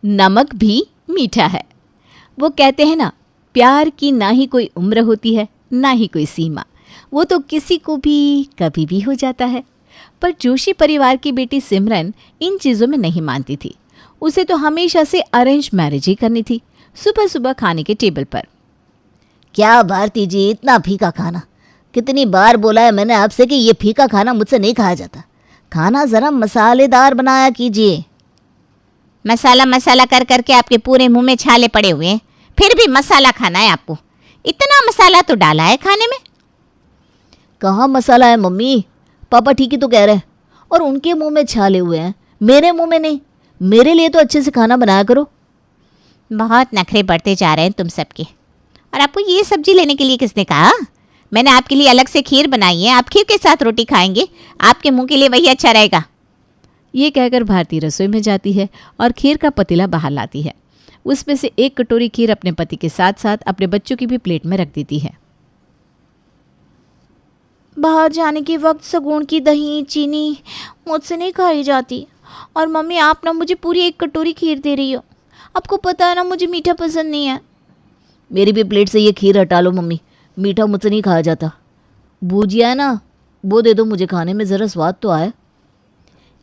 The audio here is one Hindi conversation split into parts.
नमक भी मीठा है। वो कहते हैं ना, प्यार की ना ही कोई उम्र होती है ना ही कोई सीमा, वो तो किसी को भी कभी भी हो जाता है। पर जोशी परिवार की बेटी सिमरन इन चीज़ों में नहीं मानती थी। उसे तो हमेशा से अरेंज मैरिज ही करनी थी, सुबह सुबह खाने के टेबल पर। क्या भारती जी, इतना फीका खाना? कितनी बार बोला है मैंने आपसे कि ये फीका खाना मुझसे नहीं खाया जाता। खाना ज़रा मसालेदार बनाया कीजिए। मसाला मसाला कर करके आपके पूरे मुंह में छाले पड़े हुए हैं, फिर भी मसाला खाना है आपको। इतना मसाला तो डाला है खाने में। कहाँ मसाला है मम्मी? पापा ठीक ही तो कह रहे हैं। और उनके मुंह में छाले हुए हैं, मेरे मुंह में नहीं। मेरे लिए तो अच्छे से खाना बनाया करो। बहुत नखरे बढ़ते जा रहे हैं तुम सबके। और आपको ये सब्जी लेने के लिए किसने कहा? मैंने आपके लिए अलग से खीर बनाई है, आप खीर के साथ रोटी खाएंगे, आपके मुंह के लिए वही अच्छा रहेगा। ये कहकर भारती रसोई में जाती है और खीर का पतीला बाहर लाती है। उसमें से एक कटोरी खीर अपने पति के साथ साथ अपने बच्चों की भी प्लेट में रख देती है। बाहर जाने के वक्त सगुन की दही चीनी मुझसे नहीं खाई जाती। और मम्मी, आप ना मुझे पूरी एक कटोरी खीर दे रही हो। आपको पता है ना मुझे मीठा पसंद नहीं है। मेरी भी प्लेट से ये खीर हटा लो मम्मी, मीठा मुझसे नहीं खाया जाता। भुजिया है ना, वो दे दो मुझे, खाने में ज़रा स्वाद तो आए।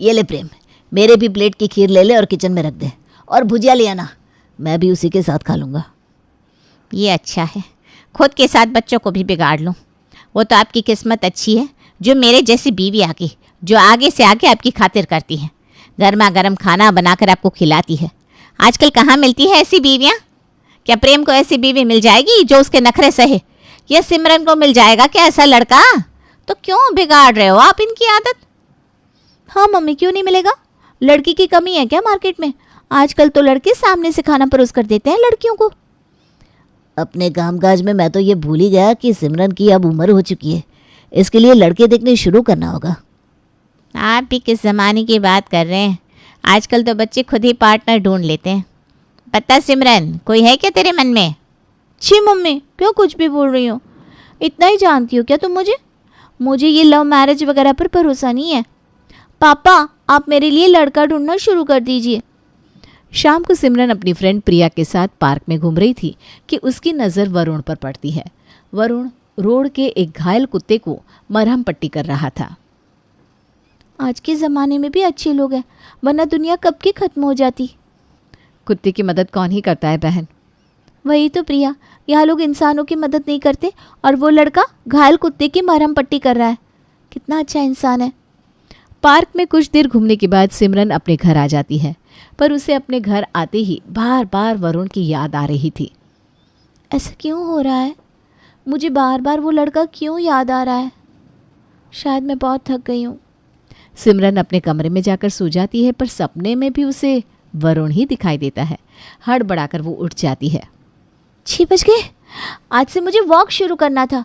ये ले प्रेम, मेरे भी प्लेट की खीर ले ले और किचन में रख दे। और भुजिया ले आना, मैं भी उसी के साथ खा लूँगा। ये अच्छा है, खुद के साथ बच्चों को भी बिगाड़ लूँ। वो तो आपकी किस्मत अच्छी है जो मेरे जैसी बीवी आ गई, जो आगे से आगे आपकी खातिर करती है, गर्मा गर्म खाना बनाकर आपको खिलाती है। आजकल कहाँ मिलती है ऐसी बीवियाँ? क्या प्रेम को ऐसी बीवी मिल जाएगी जो उसके नखरे सहे? या सिमरन को मिल जाएगा क्या ऐसा लड़का? तो क्यों बिगाड़ रहे हो आप इनकी आदत? हाँ मम्मी, क्यों नहीं मिलेगा? लड़की की कमी है क्या मार्केट में? आजकल तो लड़के सामने से खाना परोस कर देते हैं लड़कियों को। अपने कामकाज में मैं तो ये भूल ही गया कि सिमरन की अब उम्र हो चुकी है। इसके लिए लड़के देखने शुरू करना होगा। आप भी किस ज़माने की बात कर रहे हैं? आजकल तो बच्चे खुद ही पार्टनर ढूंढ लेते हैं। पता सिमरन, कोई है क्या तेरे मन में? छी मम्मी, क्यों कुछ भी बोल रही हो? इतना ही जानती हो क्या तुम मुझे ये लव मैरिज वगैरह पर भरोसा नहीं है। पापा, आप मेरे लिए लड़का ढूंढना शुरू कर दीजिए। शाम को सिमरन अपनी फ्रेंड प्रिया के साथ पार्क में घूम रही थी कि उसकी नज़र वरुण पर पड़ती है। वरुण रोड के एक घायल कुत्ते को मरहम पट्टी कर रहा था। आज के ज़माने में भी अच्छे लोग हैं, वरना दुनिया कब की ख़त्म हो जाती। कुत्ते की मदद कौन ही करता है बहन? वही तो प्रिया, यहाँ लोग इंसानों की मदद नहीं करते और वो लड़का घायल कुत्ते की मरहम पट्टी कर रहा है। कितना अच्छा इंसान है। पार्क में कुछ देर घूमने के बाद सिमरन अपने घर आ जाती है, पर उसे अपने घर आते ही बार बार वरुण की याद आ रही थी। ऐसा क्यों हो रहा है? मुझे बार बार वो लड़का क्यों याद आ रहा है? शायद मैं बहुत थक गई हूँ। सिमरन अपने कमरे में जाकर सो जाती है, पर सपने में भी उसे वरुण ही दिखाई देता है। हड़बड़ाकर वो उठ जाती है। 6 बज गए, आज से मुझे वॉक शुरू करना था।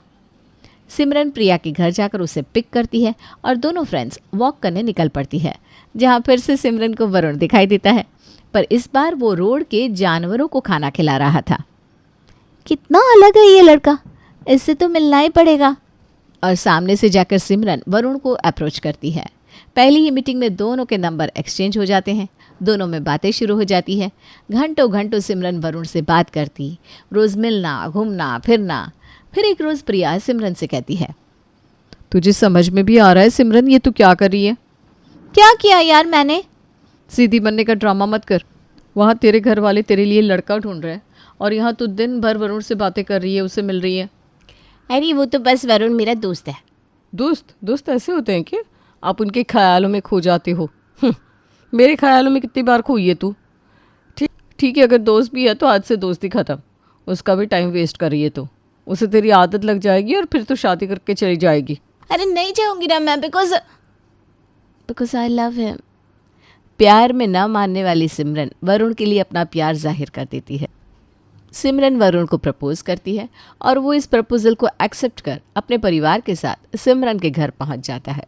सिमरन प्रिया के घर जाकर उसे पिक करती है और दोनों फ्रेंड्स वॉक करने निकल पड़ती है, जहाँ फिर से सिमरन को वरुण दिखाई देता है, पर इस बार वो रोड के जानवरों को खाना खिला रहा था। कितना अलग है ये लड़का, इससे तो मिलना ही पड़ेगा। और सामने से जाकर सिमरन वरुण को अप्रोच करती है। पहली ही मीटिंग में दोनों के नंबर एक्सचेंज हो जाते हैं। दोनों में बातें शुरू हो जाती है। घंटों घंटों सिमरन वरुण से बात करती, रोज़ मिलना, घूमना फिरना। फिर एक रोज़ प्रिया सिमरन से कहती है, तुझे समझ में भी आ रहा है सिमरन, ये तू क्या कर रही है? क्या किया यार मैंने? सीधी बनने का ड्रामा मत कर। वहाँ तेरे घर वाले तेरे लिए लड़का ढूंढ रहे हैं और यहाँ तू दिन भर वरुण से बातें कर रही है, उससे मिल रही है। अरे वो तो बस वरुण मेरा दोस्त है। दोस्त ऐसे होते हैं क्या? आप उनके ख्यालों में खो जाते हो। मेरे ख्यालों में कितनी बार खोई है तू। ठीक है, अगर दोस्त भी है तो आज से दोस्ती ख़त्म। उसका भी टाइम वेस्ट कर रही है तो उसे तेरी आदत लग जाएगी और फिर तो शादी करके चली जाएगी। अरे नहीं जाऊंगी ना मैं, बिकॉज आई लव हिम। प्यार में न मानने वाली सिमरन वरुण के लिए अपना प्यार जाहिर कर देती है। सिमरन वरुण को प्रपोज करती है और वो इस प्रपोजल को एक्सेप्ट कर अपने परिवार के साथ सिमरन के घर पहुंच जाता है।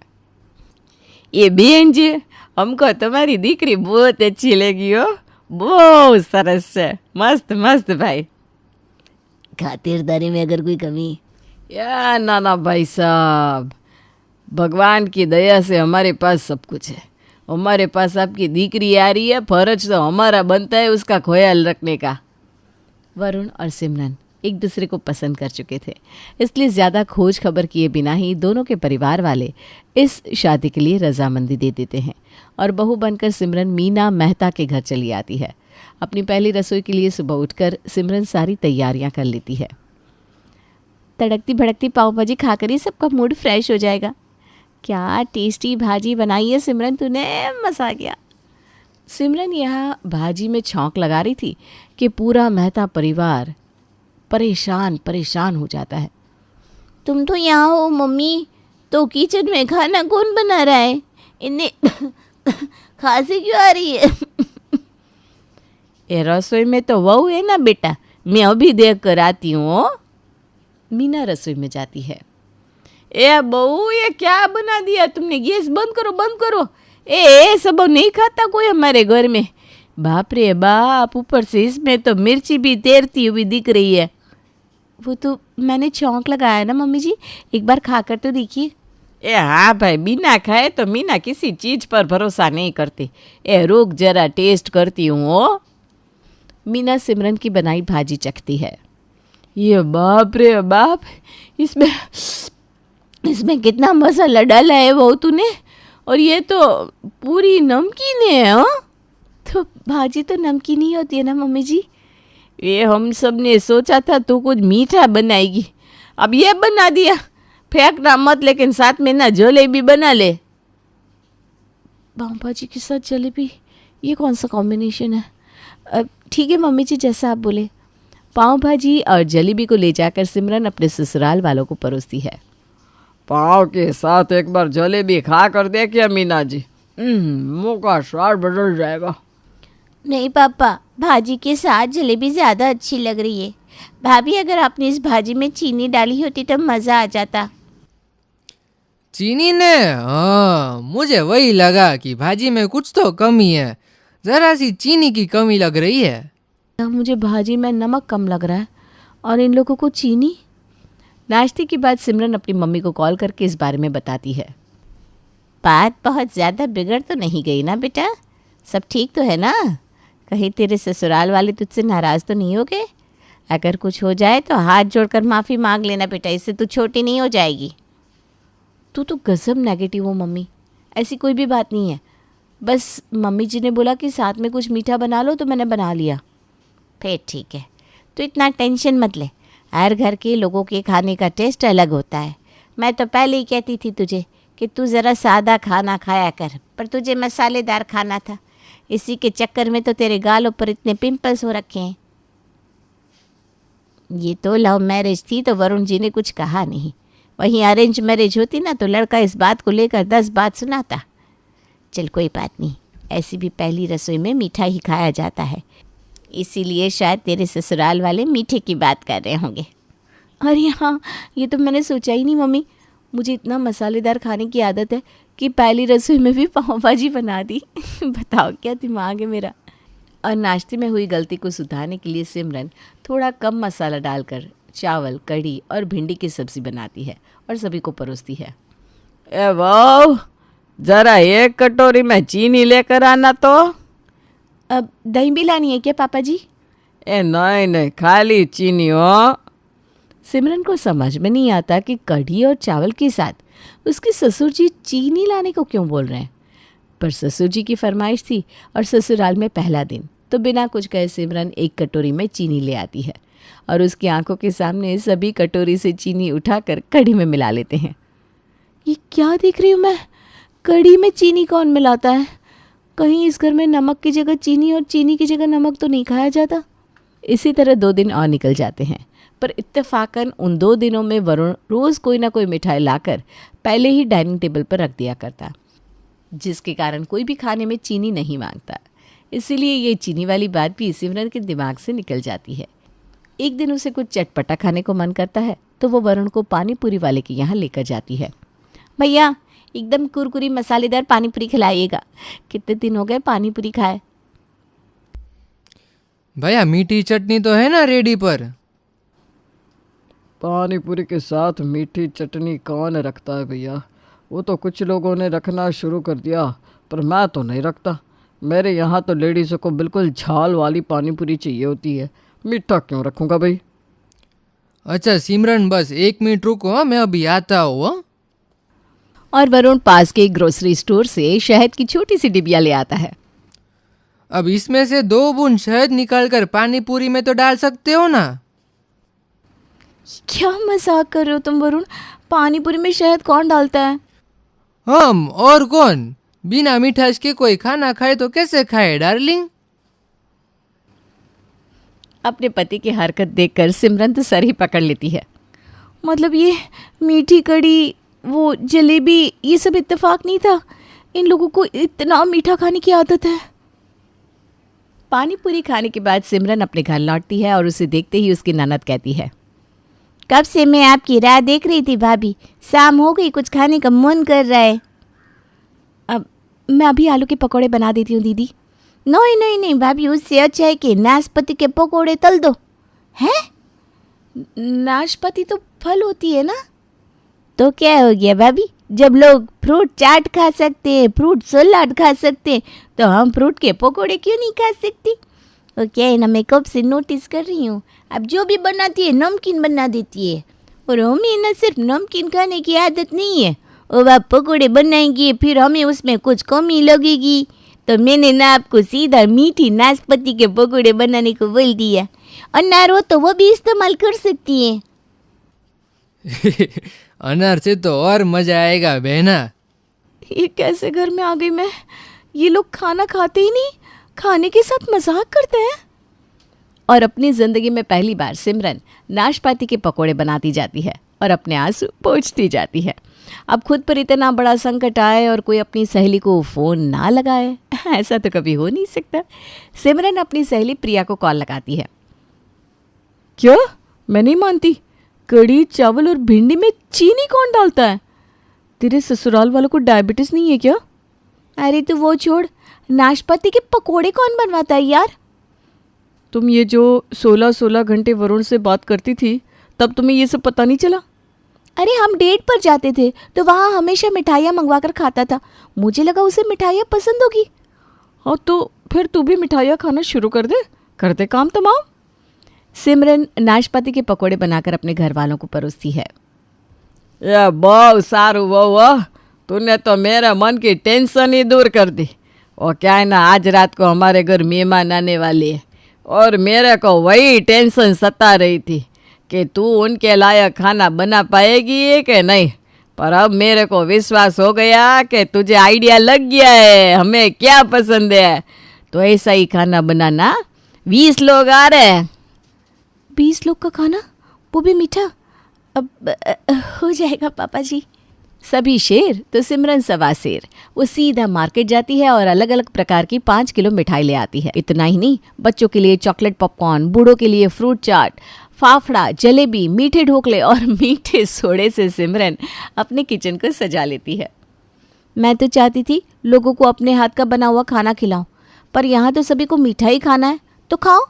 ये बहन जी, हमको तुम्हारी दीकरी बहुत अच्छी लगी हो, बहुत सरस है, मस्त मस्त भाई। खातिरदारी में अगर कोई कमी? या ना भाई साहब, भगवान की दया से हमारे पास सब कुछ है हमारे पास आपकी दीकरी आ रही है, फर्ज तो हमारा बनता है उसका ख्याल रखने का। वरुण और सिमरन एक दूसरे को पसंद कर चुके थे, इसलिए ज़्यादा खोज खबर किए बिना ही दोनों के परिवार वाले इस शादी के लिए रजामंदी दे देते हैं और बहू बनकर सिमरन मीना मेहता के घर चली आती है। अपनी पहली रसोई के लिए सुबह उठकर सिमरन सारी तैयारियां कर लेती है। तड़कती भड़कती पाव भाजी खाकर ही सबका मूड फ्रेश हो जाएगा। क्या टेस्टी भाजी बनाई है सिमरन तूने, मज़ा आ गया। सिमरन यह भाजी में छौंक लगा रही थी कि पूरा मेहता परिवार परेशान परेशान हो जाता है। तुम तो यहाँ हो मम्मी, तो किचन में खाना कौन बना रहा है? इन्हें खांसी क्यों आ रही है? ये रसोई में तो वहू है ना बेटा, मैं अभी देख कर आती हूँ। मीना रसोई में जाती है। ए बहू, ये क्या बना दिया तुमने? गैस बंद करो, बंद करो। ए सब नहीं खाता कोई हमारे घर में। बाप रे बाप, ऊपर से इसमें तो मिर्ची भी तैरती हुई दिख रही है। वो तो मैंने छौंक लगाया ना मम्मी जी, एक बार खाकर तो देखिए। ए हाँ भाई, बिना खाए तो मीना किसी चीज़ पर भरोसा नहीं करती। ए रुक जरा टेस्ट करती हूँ। मीना सिमरन की बनाई भाजी चखती है। ये बाप रे बाप, इसमें कितना मसाला डाला है वो तूने, और ये तो पूरी नमकीन है। हाँ, तो भाजी तो नमकीन ही होती है ना मम्मी जी। ये हम सब ने सोचा था तू कुछ मीठा बनाएगी, अब ये बना दिया। फेंकना मत, लेकिन साथ में ना जलेबी बना ले। पाव भाजी के साथ जलेबी, ये कौन सा कॉम्बिनेशन है? ठीक है मम्मी जी, जैसा आप बोले। पाव भाजी और जलेबी को ले जाकर सिमरन अपने ससुराल वालों को परोसती है। पाव के साथ एक बार जलेबी खा कर देखिए मीना जी, मुँह का स्वाद बदल जाएगा। नहीं पापा, भाजी के साथ जलेबी ज़्यादा अच्छी लग रही है। भाभी, अगर आपने इस भाजी में चीनी डाली होती तो मज़ा आ जाता। चीनी ने? हाँ, मुझे वही लगा कि भाजी में कुछ तो कमी है, जरा सी चीनी की कमी लग रही है। मुझे भाजी में नमक कम लग रहा है और इन लोगों को चीनी। नाश्ते के बाद सिमरन अपनी मम्मी को कॉल करके इस बारे में बताती है। बात बहुत ज़्यादा बिगड़ तो नहीं गई ना बेटा? सब ठीक तो है ना? कहीं तेरे ससुराल वाले तुझसे नाराज़ तो नहीं हो गए? अगर कुछ हो जाए तो हाथ जोड़कर माफ़ी मांग लेना बेटा, इससे तू छोटी नहीं हो जाएगी। तू तो गजब नेगेटिव हो मम्मी, ऐसी कोई भी बात नहीं है। बस मम्मी जी ने बोला कि साथ में कुछ मीठा बना लो तो मैंने बना लिया। फिर ठीक है, तो इतना टेंशन मत ले। हर घर के लोगों के खाने का टेस्ट अलग होता है। मैं तो पहले ही कहती थी तुझे कि तू ज़रा सादा खाना खाया कर, पर तुझे मसालेदार खाना था। इसी के चक्कर में तो तेरे गालों पर इतने पिंपल्स हो रखे हैं। ये तो लव मैरिज थी तो वरुण जी ने कुछ कहा नहीं, वहीं अरेंज मैरिज होती ना तो लड़का इस बात को लेकर 10 बात सुनाता। चल कोई बात नहीं, ऐसी भी पहली रसोई में मीठा ही खाया जाता है, इसीलिए शायद तेरे ससुराल वाले मीठे की बात कर रहे होंगे। अरे हाँ, ये तो मैंने सोचा ही नहीं मम्मी। मुझे इतना मसालेदार खाने की आदत है कि पहली रसोई में भी पाव भाजी बना दी। बताओ क्या दिमाग है मेरा। और नाश्ते में हुई गलती को सुधारने के लिए सिमरन थोड़ा कम मसाला डालकर चावल, कढ़ी और भिंडी की सब्ज़ी बनाती है और सभी को परोसती है। ए वाह, जरा एक कटोरी में चीनी लेकर आना तो। अब दही भी लानी है क्या पापा जी? ए नहीं नहीं, खाली चीनी हो। सिमरन को समझ में नहीं आता कि कढ़ी और चावल के साथ उसके ससुर जी चीनी लाने को क्यों बोल रहे हैं, पर ससुर जी की फरमाइश थी और ससुराल में पहला दिन, तो बिना कुछ कहे सिमरन एक कटोरी में चीनी ले आती है और उसकी आंखों के सामने सभी कटोरी से चीनी उठाकर कढ़ी में मिला लेते हैं। ये क्या देख रही हूँ मैं? कढ़ी में चीनी कौन मिलाता है? कहीं इस घर में नमक की जगह चीनी और चीनी की जगह नमक तो नहीं खाया जाता। इसी तरह 2 दिन और निकल जाते हैं, पर इत्तेफाकन उन 2 दिनों में वरुण रोज़ कोई ना कोई मिठाई लाकर पहले ही डाइनिंग टेबल पर रख दिया करता, जिसके कारण कोई भी खाने में चीनी नहीं मांगता। इसीलिए ये चीनी वाली बात भी सिमरन के दिमाग से निकल जाती है। एक दिन उसे कुछ चटपटा खाने को मन करता है तो वो वरुण को पानी पूरी वाले के यहाँ लेकर जाती है। भैया, एकदम कुरकुरी मसालेदार पानी पूरी खिलाइएगा, कितने दिन हो गए पानी पूरी खाए। भैया, मीठी चटनी तो है ना रेडी पर? पानी पूरी के साथ मीठी चटनी कौन रखता है भैया? वो तो कुछ लोगों ने रखना शुरू कर दिया, पर मैं तो नहीं रखता। मेरे यहाँ तो लेडीज़ों को बिल्कुल झाल वाली पानी पूरी चाहिए होती है। मीठा क्यों रखूँगा भाई? अच्छा सिमरन, बस 1 मिनट रुको, हाँ, मैं अभी आता हूँ। हाँ? और वरुण पास के ग्रोसरी स्टोर से शहद की छोटी सी डिबिया ले आता है। अब इसमें से 2 बूंद शहद निकाल कर पानी पूरी में तो डाल सकते हो ना। क्या मजाक कर रहे हो तुम वरुण? पानी पूरी में शहद कौन डालता है? हम और कौन? बिना मिठास के कोई खाना खाए तो कैसे खाए डार्लिंग? अपने पति की हरकत देखकर सिमरन तो सर ही पकड़ लेती है। मतलब ये मीठी कड़ी, वो जलेबी, ये सब इत्तेफाक नहीं था? इन लोगों को इतना मीठा खाने की आदत है। पानी पूरी खाने के बाद सिमरन अपने घर लौटती है और उसे देखते ही उसकी ननद कहती है, कब से मैं आपकी राह देख रही थी भाभी, शाम हो गई, कुछ खाने का मन कर रहा है। अब मैं अभी आलू के पकौड़े बना देती हूँ दीदी। नहीं नहीं नहीं भाभी, उससे अच्छा है कि नाशपाती के पकौड़े तल दो। हैं? नाशपाती तो फल होती है ना? तो क्या हो गया भाभी, जब लोग फ्रूट चाट खा सकते हैं, फ्रूट सलाद खा सकते हैं, तो हम फ्रूट के पकौड़े क्यों नहीं खा सकती? वो क्या है ना, मैं कब से नोटिस कर रही हूँ, अब जो भी बनाती है नमकीन बना देती है। और हमें ना सिर्फ नमकीन खाने की आदत नहीं है, और आप पकौड़े बनाएंगी फिर हमें उसमें कुछ कमी लगेगी, तो मैंने ना आपको सीधा मीठी नाशपाती के पकौड़े बनाने को बोल दिया। अनार हो तो वो भी इस्तेमाल कर सकती है। अनार से तो और मजा आएगा बहना। ये कैसे घर में आ गई मैं? ये लोग खाना खाते ही नहीं, खाने के साथ मजाक करते हैं। और अपनी ज़िंदगी में पहली बार सिमरन नाशपाती के पकोड़े बनाती जाती है और अपने आंसू पोंछती जाती है। अब खुद पर इतना बड़ा संकट आए और कोई अपनी सहेली को फ़ोन ना लगाए, ऐसा तो कभी हो नहीं सकता। सिमरन अपनी सहेली प्रिया को कॉल लगाती है। क्या? मैं नहीं मानती। कड़ी चावल और भिंडी में चीनी कौन डालता है? तेरे ससुराल वालों को डायबिटीज़ नहीं है क्या? अरे तो वो छोड़, नाशपाती के पकोड़े कौन बनवाता है यार? तुम ये जो 16-16 घंटे वरुण से बात करती थी, तब तुम्हें ये सब पता नहीं चला? अरे हम डेट पर जाते थे तो वहाँ हमेशा मिठाइयाँ मंगवा कर खाता था, मुझे लगा उसे मिठाइयाँ पसंद होगी। हाँ तो फिर तू भी मिठाइयाँ खाना शुरू कर दे काम तमाम। सिमरन नाशपाती के पकोड़े बनाकर अपने घर वालों को परोसती है। ये बहुत सारू बहू, तूने तो मेरे मन की टेंशन ही दूर कर दी। और क्या है ना, आज रात को हमारे घर मेहमान आने वाले हैं और मेरे को वही टेंशन सता रही थी कि तू उनके लायक खाना बना पाएगी कि नहीं। पर अब मेरे को विश्वास हो गया कि तुझे आइडिया लग गया है हमें क्या पसंद है, तो ऐसा ही खाना बनाना। 20 लोग आ रहे हैं। 20 लोग का खाना, वो भी मीठा? अब हो जाएगा पापा जी। सभी शेर तो सिमरन सवा शेर। वो सीधा मार्केट जाती है और अलग अलग प्रकार की 5 किलो मिठाई ले आती है। इतना ही नहीं, बच्चों के लिए चॉकलेट पॉपकॉर्न, बूढ़ों के लिए फ्रूट चाट, फाफड़ा, जलेबी, मीठे ढोकले और मीठे सोडे से सिमरन अपने किचन को सजा लेती है। मैं तो चाहती थी लोगों को अपने हाथ का बना हुआ खाना खिलाऊं, पर यहाँ तो सभी को मीठा ही खाना है, तो खाओ।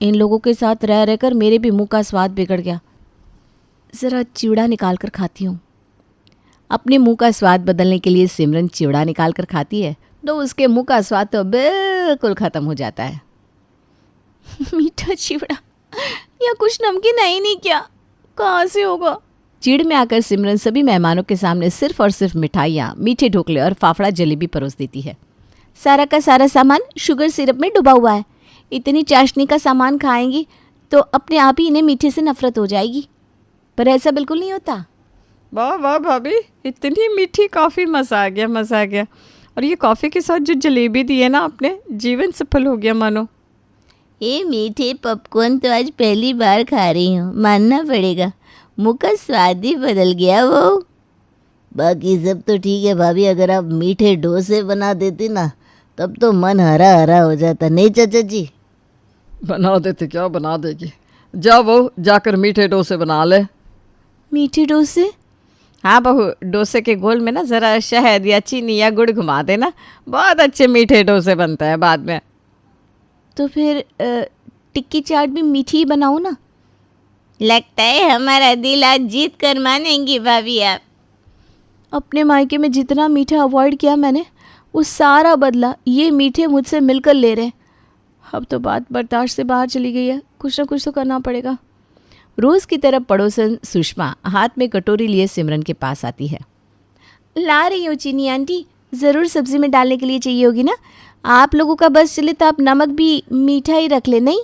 इन लोगों के साथ रह रहकर मेरे भी मुंह का स्वाद बिगड़ गया। ज़रा चिवड़ा निकाल कर खाती हूँ। अपने मुंह का स्वाद बदलने के लिए सिमरन चिवड़ा निकाल कर खाती है, तो उसके मुंह का स्वाद तो बिल्कुल ख़त्म हो जाता है। मीठा चिवड़ा या कुछ नमकीन है ही नहीं क्या? कहाँ से होगा? चिढ़ में आकर सिमरन सभी मेहमानों के सामने सिर्फ और सिर्फ मिठाइयाँ, मीठे ढोकले और फाफड़ा जलेबी परोस देती है। सारा का सारा सामान शुगर सिरप में डुबा हुआ है, इतनी चाशनी का सामान खाएंगी तो अपने आप ही इन्हें मीठे से नफरत हो जाएगी, पर ऐसा बिल्कुल नहीं होता। वाह वाह भाभी, इतनी मीठी कॉफ़ी, मज़ा आ गया। और ये कॉफ़ी के साथ जो जलेबी दी है ना आपने, जीवन सफल हो गया मानो। ये मीठे पॉपकॉर्न तो आज पहली बार खा रही हूँ, मानना पड़ेगा, मुँह का स्वाद ही बदल गया वो। बाकी सब तो ठीक है भाभी, अगर आप मीठे डोसे बना देती ना तब तो मन हरा हरा हो जाता, नहीं चाचा जी? बना देते, क्या बना देगी। जा वो जाकर मीठे डोसे बना ले। मीठे डोसे? हाँ बहू, डोसे के घोल में ना ज़रा शहद या चीनी या गुड़ घुमा देना, बहुत अच्छे मीठे डोसे बनते हैं बाद में। तो फिर टिक्की चाट भी मीठी ही बनाओ ना। लगता है हमारा दिल आज जीत कर मानेंगी भाभी आप। अपने मायके में जितना मीठा अवॉइड किया मैंने, वो सारा बदला ये मीठे मुझसे मिलकर ले रहे हैं। अब तो बात बर्दाश्त से बाहर चली गई है, कुछ ना कुछ तो करना पड़ेगा। रोज़ की तरह पड़ोसन सुषमा हाथ में कटोरी लिए सिमरन के पास आती है। ला रही हो चीनी आंटी, ज़रूर सब्ज़ी में डालने के लिए चाहिए होगी ना। आप लोगों का बस चले तो आप नमक भी मीठा ही रख ले। नहीं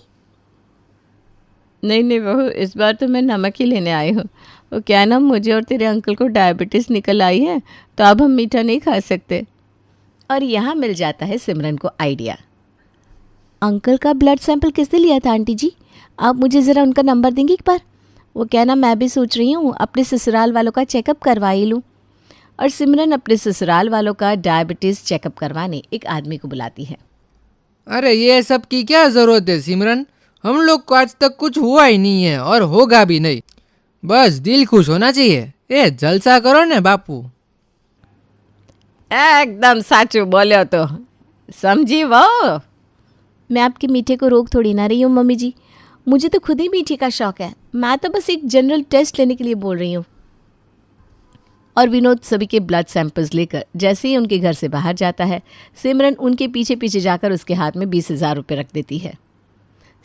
नहीं बहू, इस बार तो मैं नमक ही लेने आई हूँ। वो क्या है ना, मुझे और तेरे अंकल को डायबिटीज़ निकल आई है, तो अब हम मीठा नहीं खा सकते। और यहाँ मिल जाता है सिमरन को आइडिया। अंकल का ब्लड सैंपल किसने लिया था आंटी जी? आप मुझे ज़रा उनका नंबर देंगे एक बार? वो क्या ना, मैं भी सोच रही हूँ अपने ससुराल वालों का चेकअप करवा ही लूँ। और सिमरन अपने ससुराल वालों का डायबिटीज़ चेकअप करवाने एक आदमी को बुलाती है। अरे ये सब की क्या ज़रूरत है सिमरन, हम लोग को आज तक कुछ हुआ ही नहीं है और होगा भी नहीं। बस दिल खुश होना चाहिए। ए जलसा करो ने बापू। एकदम साचू बोलो तो, समझी वो। मैं आपके मीठे को रोक थोड़ी ना रही हूँ मम्मी जी, मुझे तो खुद ही मीठे का शौक़ है। मैं तो बस एक जनरल टेस्ट लेने के लिए बोल रही हूँ। और विनोद सभी के ब्लड सैंपल्स लेकर जैसे ही उनके घर से बाहर जाता है, सिमरन उनके पीछे पीछे जाकर उसके हाथ में 20,000 रुपये रख देती है।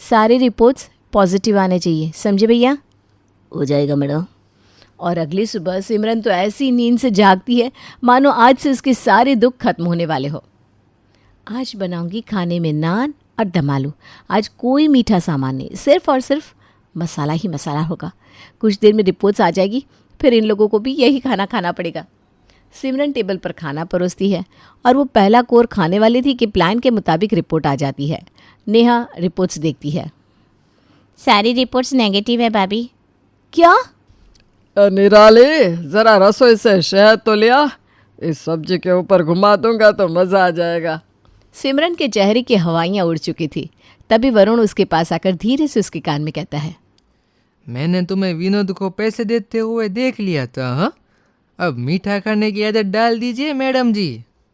सारी रिपोर्ट्स पॉजिटिव आने चाहिए, समझे भैया? हो जाएगा मैडम। और अगली सुबह सिमरन तो ऐसी नींद से जागती है मानो आज से उसके सारे दुख खत्म होने वाले हो। आज बनाऊंगी खाने में नान और दम आलू। आज कोई मीठा सामान नहीं, सिर्फ और सिर्फ मसाला ही मसाला होगा। कुछ देर में रिपोर्ट्स आ जाएगी, फिर इन लोगों को भी यही खाना खाना पड़ेगा। सिमरन टेबल पर खाना परोसती है और वो पहला कोर खाने वाली थी कि प्लान के मुताबिक रिपोर्ट आ जाती है। नेहा रिपोर्ट्स देखती है। सारी रिपोर्ट्स नेगेटिव है भाभी। क्या? निराले, ज़रा रसोई से शहद तो लिया, इस सब्जी के ऊपर घुमा दूंगा तो मज़ा आ जाएगा। सिमरन के चेहरे की हवाइयाँ उड़ चुकी थी। तभी वरुण उसके पास आकर धीरे से उसके कान में कहता है, मैंने तुम्हें विनोद को पैसे देते हुए देख लिया था। हाँ, अब मीठा खाने की आदत डाल दीजिए मैडम जी।